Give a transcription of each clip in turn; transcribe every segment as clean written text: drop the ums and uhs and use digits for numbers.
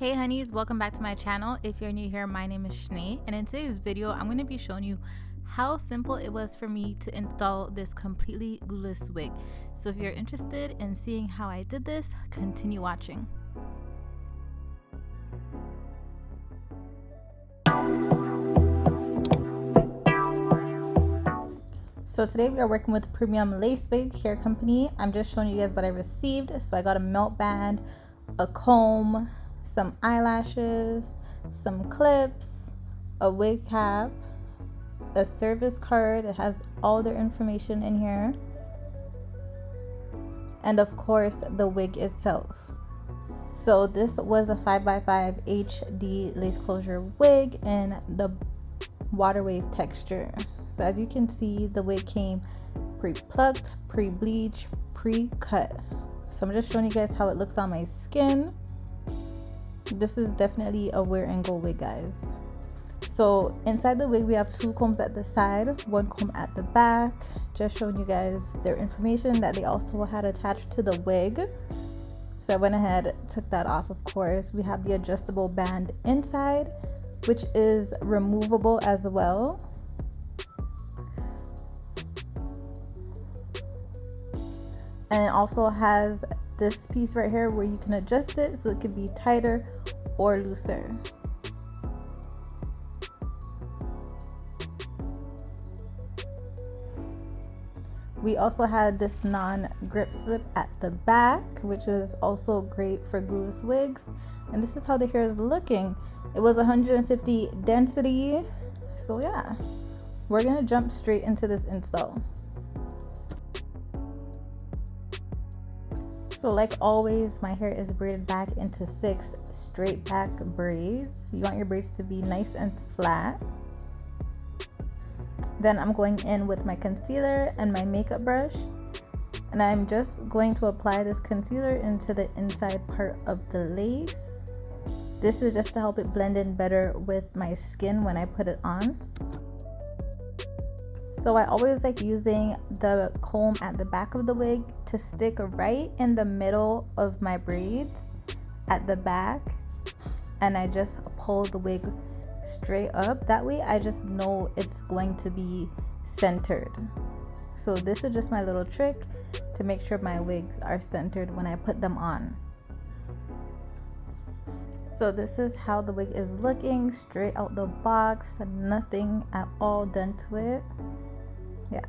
Hey honeys, welcome back to my channel. If you're new here, my name is Shanae, and in today's video I'm going to be showing you how simple it was for me to install this completely glueless wig. So if you're interested in seeing how I did this, continue watching. So today we are working with Premium Lace Wig Hair Company. I'm just showing you guys what I received. So I got a melt band, a comb, some eyelashes, some clips, a wig cap, a service card. It has all their information in here, and of course the wig itself. So this was a 5x5 HD lace closure wig in the water wave texture. So as you can see, the wig came pre-plucked, pre-bleached, pre-cut. So I'm just showing you guys how it looks on my skin. This is definitely a wear and go wig, guys. So inside the wig we have two combs at the side, one comb at the back. Just showing you guys their information that they also had attached to the wig. So I went ahead, took that off. Of course, we have the adjustable band inside, which is removable as well. And it also has this piece right here where you can adjust it so it could be tighter or looser. We also had this non-grip slip at the back, which is also great for glueless wigs. And this is how the hair is looking. It was 150 density. So yeah, we're gonna jump straight into this install. So like always, my hair is braided back into 6 straight back braids. You want your braids to be nice and flat. Then I'm going in with my concealer and my makeup brush, and I'm just going to apply this concealer into the inside part of the lace. This is just to help it blend in better with my skin when I put it on. So I always like using the comb at the back of the wig to stick right in the middle of my braids at the back, and I just pull the wig straight up. That way I just know it's going to be centered. So this is just my little trick to make sure my wigs are centered when I put them on. So this is how the wig is looking straight out the box, nothing at all done to it. Yeah,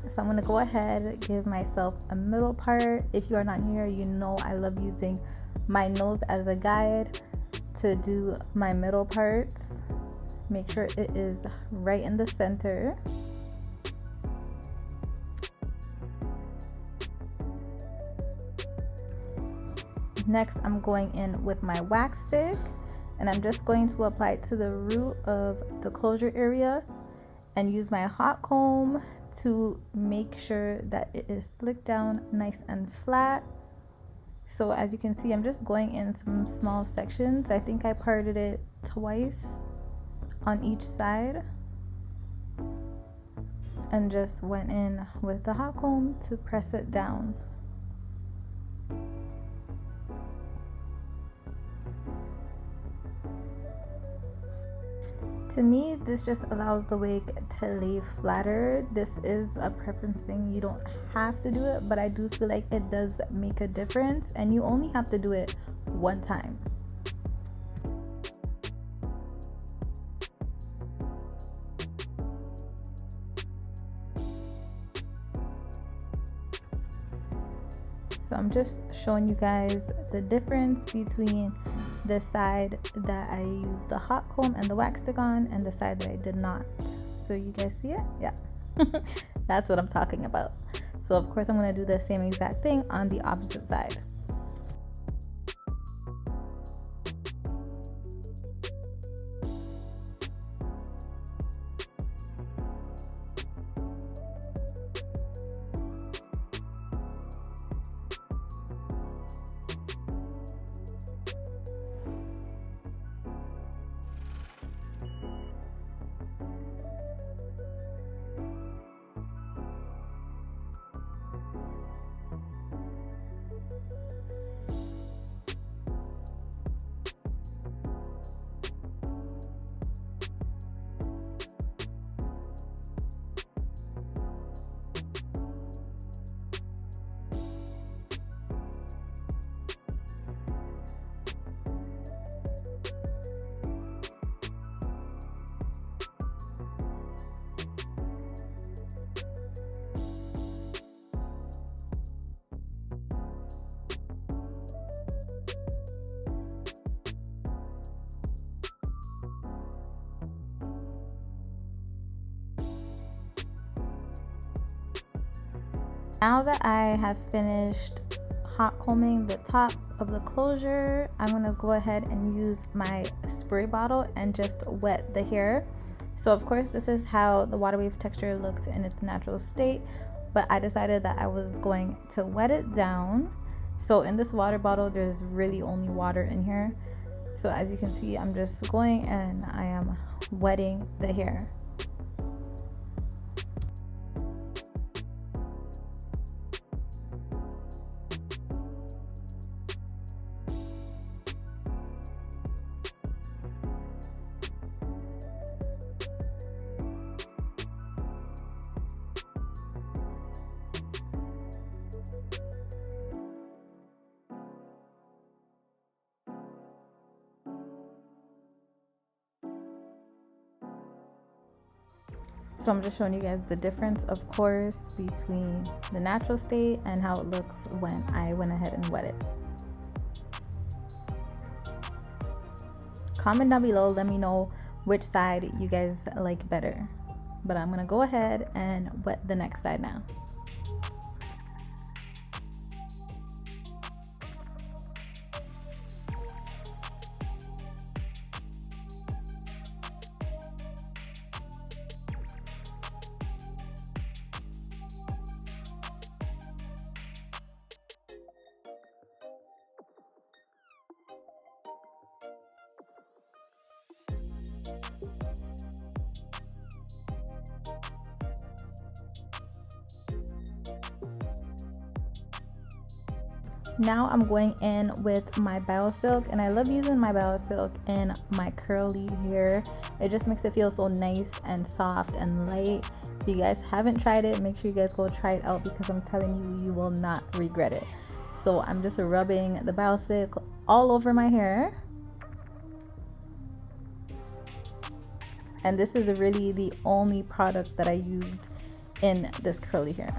so I'm gonna go ahead, give myself a middle part. If you are not here, you know I love using my nose as a guide to do my middle parts. Make sure it is right in the center. Next, I'm going in with my wax stick, and I'm just going to apply it to the root of the closure area and use my hot comb to make sure that it is slicked down nice and flat. So as you can see, I'm just going in some small sections. I think I parted it twice on each side and just went in with the hot comb to press it down. To me, this just allows the wig to lay flatter. This is a preference thing. You don't have to do it, but I do feel like it does make a difference, and you only have to do it one time. So I'm just showing you guys the difference between the side that I used the hot comb and the wax stick on and the side that I did not. So you guys see it? Yeah. That's what I'm talking about. So of course I'm going to do the same exact thing on the opposite side. Now that I have finished hot combing the top of the closure, I'm gonna go ahead and use my spray bottle and just wet the hair. So of course this is how the water wave texture looks in its natural state, but I decided that I was going to wet it down. So in this water bottle there's really only water in here. So as you can see, I'm just going and I am wetting the hair. So I'm just showing you guys the difference, of course, between the natural state and how it looks when I went ahead and wet it. Comment down below, let me know which side you guys like better. But I'm gonna go ahead and wet the next side now. Now I'm going in with my BioSilk, and I love using my BioSilk in my curly hair. It just makes it feel so nice and soft and light. If you guys haven't tried it, make sure you guys go try it out, because I'm telling you, you will not regret it. So I'm just rubbing the BioSilk all over my hair. And this is really the only product that I used in this curly hair.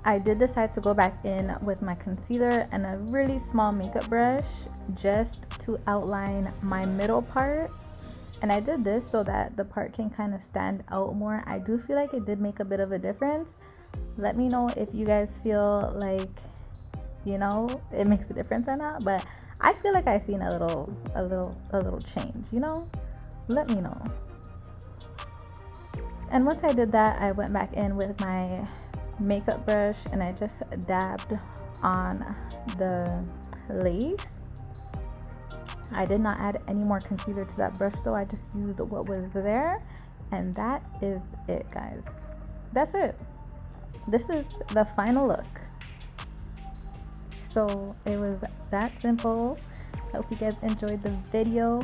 I did decide to go back in with my concealer and a really small makeup brush just to outline my middle part. And I did this so that the part can kind of stand out more. I do feel like it did make a bit of a difference. Let me know if you guys feel like, you know, it makes a difference or not. But I feel like I've seen a little change, you know? Let me know. And once I did that, I went back in with my makeup brush and I just dabbed on the lace. I did not add any more concealer to that brush though. I just used what was there, and that is it, guys. That's it. This is the final look. So it was that simple. I hope you guys enjoyed the video.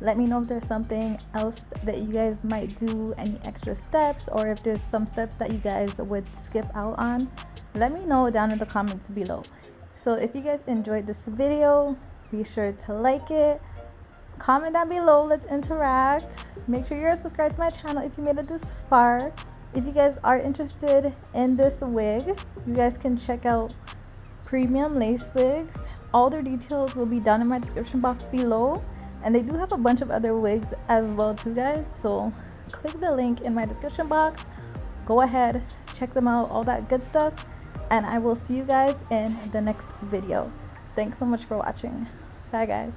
Let me know if there's something else that you guys might do, any extra steps, or if there's some steps that you guys would skip out on. Let me know down in the comments below. So if you guys enjoyed this video, be sure to like it, comment down below, let's interact. Make sure you're subscribed to my channel if you made it this far. If you guys are interested in this wig, you guys can check out Premium Lace Wigs. All their details will be down in my description box below. And they do have a bunch of other wigs as well too, guys. So click the link in my description box. Go ahead, check them out, all that good stuff. And I will see you guys in the next video. Thanks so much for watching. Bye, guys.